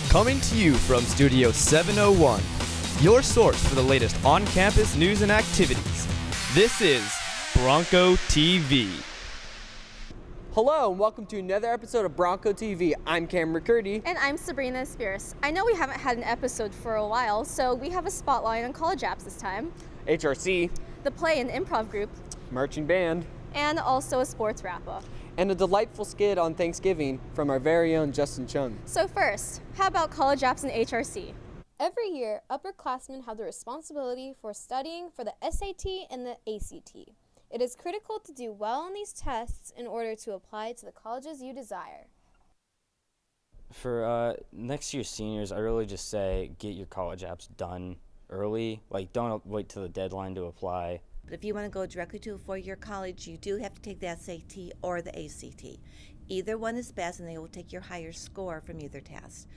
Coming to you from Studio 701, your source for the latest on-campus news and activities. This is Bronco TV. Hello and welcome to another episode of Bronco TV. I'm Cameron McCurdy. And I'm Sabrina Spears. I know we haven't had an episode for a while, so we have a spotlight on college apps this time. HRC. The play and improv group. Marching band. And also a sports wrap-up. And a delightful skit on Thanksgiving from our very own Justin Chung. So first, how about college apps and HRC? Every year, upperclassmen have the responsibility for studying for the SAT and the ACT. It is critical to do well on these tests in order to apply to the colleges you desire. For next year's seniors, I really just say get your college apps done early. Like, don't wait till the deadline to apply. But if you want to go directly to a four-year college, you do have to take the SAT or the ACT. Either one is best, and they will take your higher score from either test.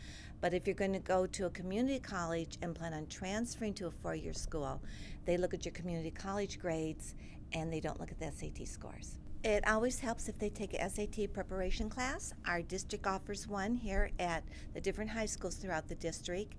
But if you're going to go to a community college and plan on transferring to a four-year school, they look at your community college grades, and they don't look at the SAT scores. It always helps if they take a SAT preparation class. Our district offers one here at the different high schools throughout the district,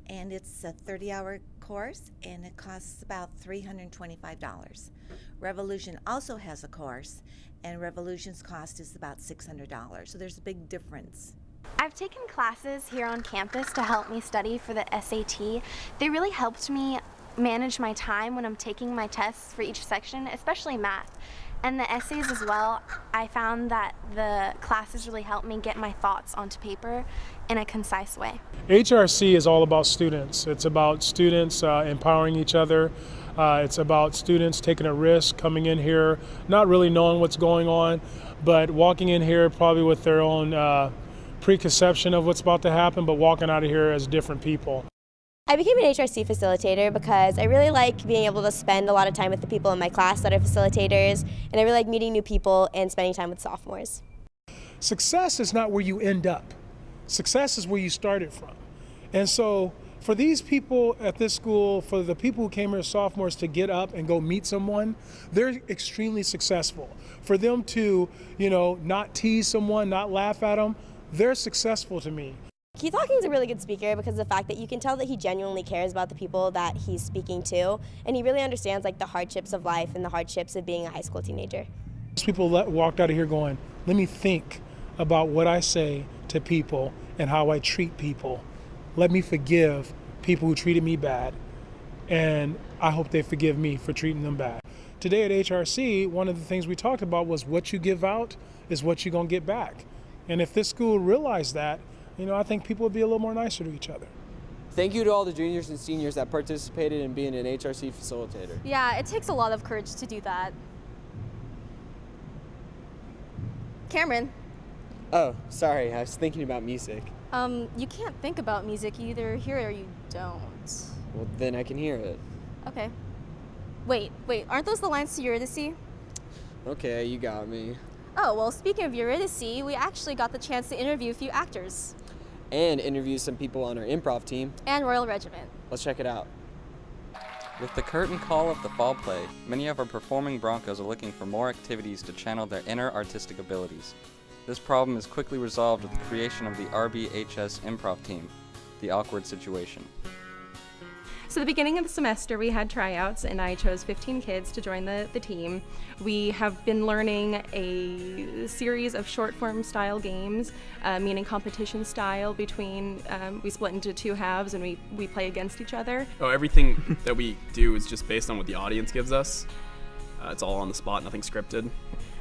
and it's a 30-hour course, and it costs about $325. Revolution also has a course, and Revolution's cost is about $600, so there's a big difference. I've taken classes here on campus to help me study for the SAT. They really helped me manage my time when I'm taking my tests for each section, especially math. And the essays as well, I found that the classes really helped me get my thoughts onto paper in a concise way. HRC is all about students. It's about students empowering each other. It's about students taking a risk, coming in here, not really knowing what's going on, but walking in here probably with their own preconception of what's about to happen, but walking out of here as different people. I became an HRC facilitator because I really like being able to spend a lot of time with the people in my class that are facilitators, and I really like meeting new people and spending time with sophomores. Success is not where you end up. Success is where you started from. And so for these people at this school, for the people who came here as sophomores to get up and go meet someone, they're extremely successful. For them to, not tease someone, not laugh at them, they're successful to me. Keith Hawking's a really good speaker because of the fact that you can tell that he genuinely cares about the people that he's speaking to, and he really understands the hardships of life and the hardships of being a high school teenager. People walked out of here going, let me think about what I say to people and how I treat people. Let me forgive people who treated me bad, and I hope they forgive me for treating them bad. Today at HRC, one of the things we talked about was what you give out is what you're going to get back. And if this school realized that, I think people would be a little more nicer to each other. Thank you to all the juniors and seniors that participated in being an HRC facilitator. Yeah, it takes a lot of courage to do that. Cameron. Oh, sorry, I was thinking about music. You can't think about music. You either hear it or you don't. Well, then I can hear it. Okay. Wait, aren't those the lines to Eurydice? Okay, you got me. Oh, well, speaking of Eurydice, we actually got the chance to interview a few actors. And interview some people on our improv team. And Royal Regiment. Let's check it out. With the curtain call of the fall play, many of our performing Broncos are looking for more activities to channel their inner artistic abilities. This problem is quickly resolved with the creation of the RBHS improv team, The Awkward Situation. So the beginning of the semester we had tryouts, and I chose 15 kids to join the team. We have been learning a series of short form style games, meaning competition style between, we split into two halves and we play against each other. Everything that we do is just based on what the audience gives us. It's all on the spot, nothing scripted.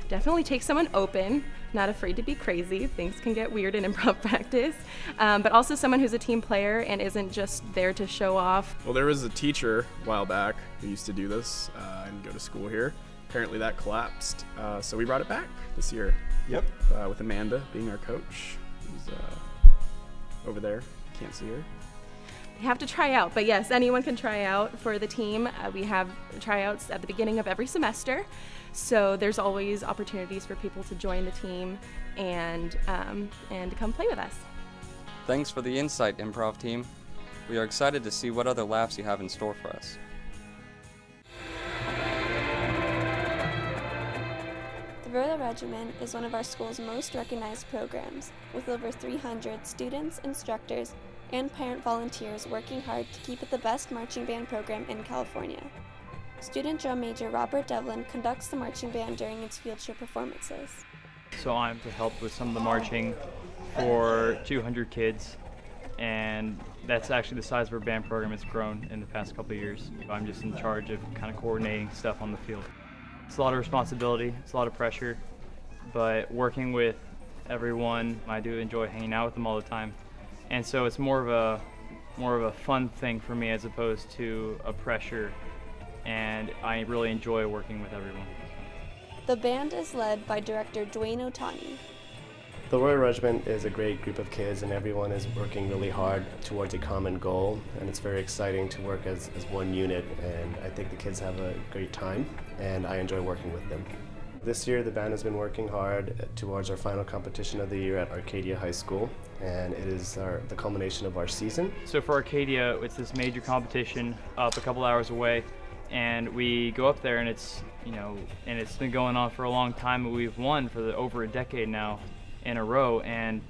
Definitely take someone open, not afraid to be crazy. Things can get weird in improv practice, but also someone who's a team player and isn't just there to show off. Well, there was a teacher a while back who used to do this and go to school here. Apparently that collapsed, so we brought it back this year. Yep. With Amanda being our coach, who's over there. Can't see her. You have to try out, but yes, anyone can try out for the team. We have tryouts at the beginning of every semester, so there's always opportunities for people to join the team and come play with us. Thanks for the insight, improv team. We are excited to see what other laughs you have in store for us. The Royal Regiment is one of our school's most recognized programs, with over 300 students, instructors, and parent volunteers working hard to keep it the best marching band program in California. Student drum major Robert Devlin conducts the marching band during its field show performances. So I'm to help with some of the marching for 200 kids, and that's actually the size of our band program. It's grown in the past couple of years. I'm just in charge of kind of coordinating stuff on the field. It's a lot of responsibility, it's a lot of pressure, but working with everyone, I do enjoy hanging out with them all the time. And so it's more of a fun thing for me as opposed to a pressure, and I really enjoy working with everyone. The band is led by director Dwayne Otani. The Royal Regiment is a great group of kids, and everyone is working really hard towards a common goal, and it's very exciting to work as one unit, and I think the kids have a great time, and I enjoy working with them. This year the band has been working hard towards our final competition of the year at Arcadia High School, and it is the culmination of our season. So for Arcadia, it's this major competition up a couple hours away, and we go up there, and it's been going on for a long time, and we've won for over a decade now in a row, and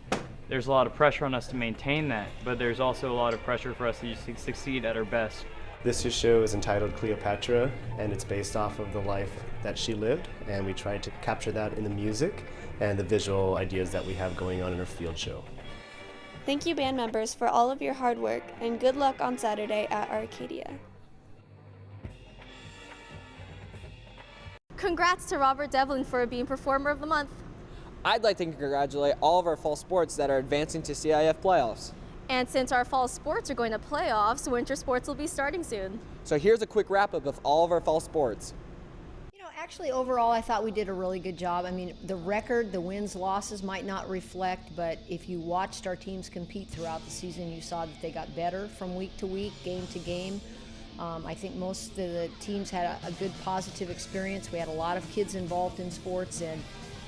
there's a lot of pressure on us to maintain that, but there's also a lot of pressure for us to succeed at our best. This year's show is entitled Cleopatra, and it's based off of the life that she lived, and we tried to capture that in the music and the visual ideas that we have going on in our field show. Thank you, band members, for all of your hard work, and good luck on Saturday at Arcadia. Congrats to Robert Devlin for being Performer of the Month. I'd like to congratulate all of our fall sports that are advancing to CIF playoffs. And since our fall sports are going to playoffs, winter sports will be starting soon. So here's a quick wrap-up of all of our fall sports. Actually, overall, I thought we did a really good job. I mean, the record, the wins, losses might not reflect, but if you watched our teams compete throughout the season, you saw that they got better from week to week, game to game. I think most of the teams had a good positive experience. We had a lot of kids involved in sports, and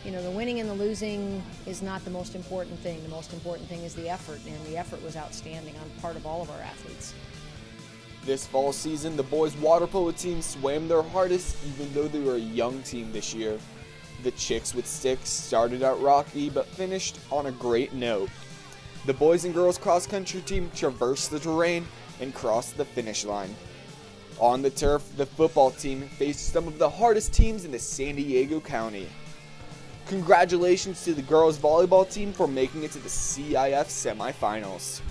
the winning and the losing is not the most important thing. The most important thing is the effort, and the effort was outstanding on part of all of our athletes. This fall season, the boys' water polo team swam their hardest even though they were a young team this year. The Chicks with Sticks started out rocky but finished on a great note. The boys and girls cross country team traversed the terrain and crossed the finish line. On the turf, the football team faced some of the hardest teams in the San Diego County. Congratulations to the girls volleyball team for making it to the CIF semifinals.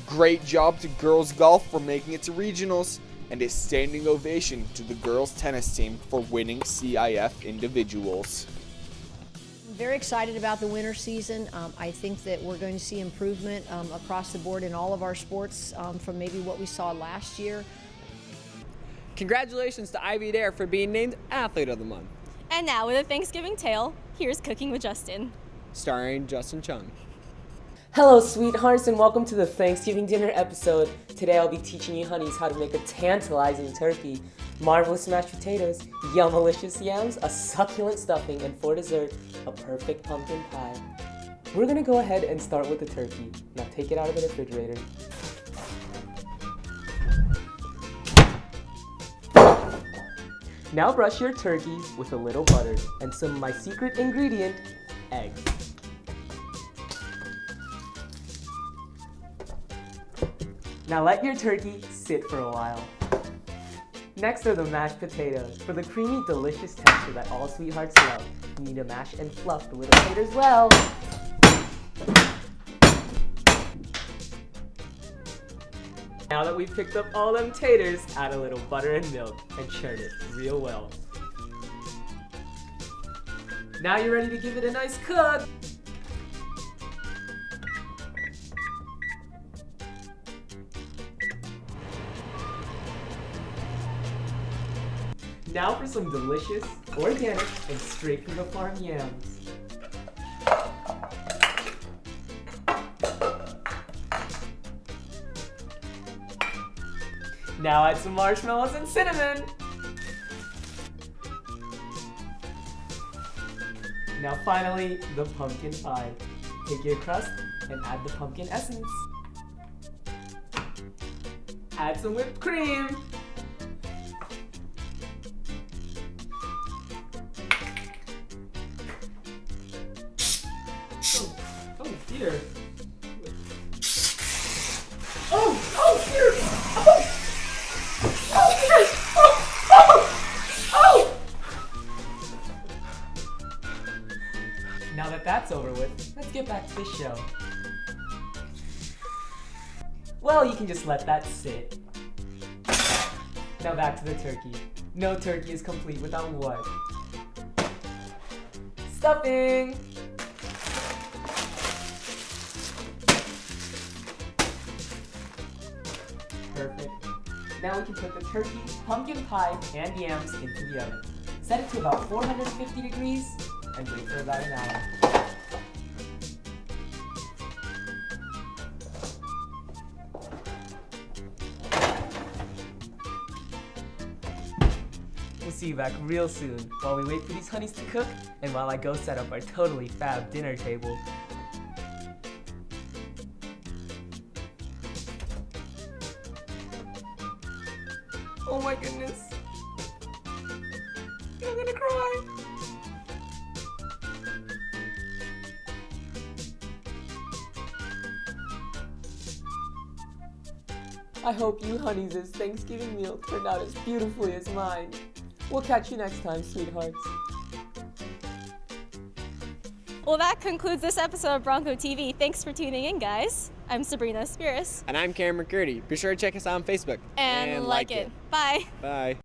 Great job to girls golf for making it to regionals, and a standing ovation to the girls tennis team for winning CIF individuals. I'm very excited about the winter season. I think that we're going to see improvement across the board in all of our sports from maybe what we saw last year. Congratulations to Ivy Dare for being named Athlete of the Month. And now with a Thanksgiving tale, here's Cooking with Justin. Starring Justin Chung. Hello sweethearts, and welcome to the Thanksgiving dinner episode. Today I'll be teaching you honeys how to make a tantalizing turkey, marvelous mashed potatoes, yum-alicious yams, a succulent stuffing, and for dessert, a perfect pumpkin pie. We're gonna go ahead and start with the turkey. Now take it out of the refrigerator. Now brush your turkey with a little butter and some of my secret ingredient, eggs. Now let your turkey sit for a while. Next are the mashed potatoes. For the creamy, delicious texture that all sweethearts love, you need to mash and fluff the little taters well. Now that we've picked up all them taters, add a little butter and milk and churn it real well. Now you're ready to give it a nice cook. Now for some delicious, organic, and straight from the farm yams. Now add some marshmallows and cinnamon. Now finally, the pumpkin pie. Take your crust and add the pumpkin essence. Add some whipped cream. Oh dear. Now that that's over with, let's get back to the show. Well, you can just let that sit. Now back to the turkey. No turkey is complete without what? Stuffing! Perfect. Now we can put the turkey, pumpkin pie, and yams into the oven. Set it to about 450 degrees and wait for about an hour. We'll see you back real soon while we wait for these honeys to cook and while I go set up our totally fab dinner table. Oh my goodness. I'm gonna cry. I hope you honeys' Thanksgiving meal turned out as beautifully as mine. We'll catch you next time, sweethearts. Well, that concludes this episode of Bronco TV. Thanks for tuning in, guys. I'm Sabrina Spiris. And I'm Cameron Curdy. Be sure to check us out on Facebook. And like it. Bye. Bye.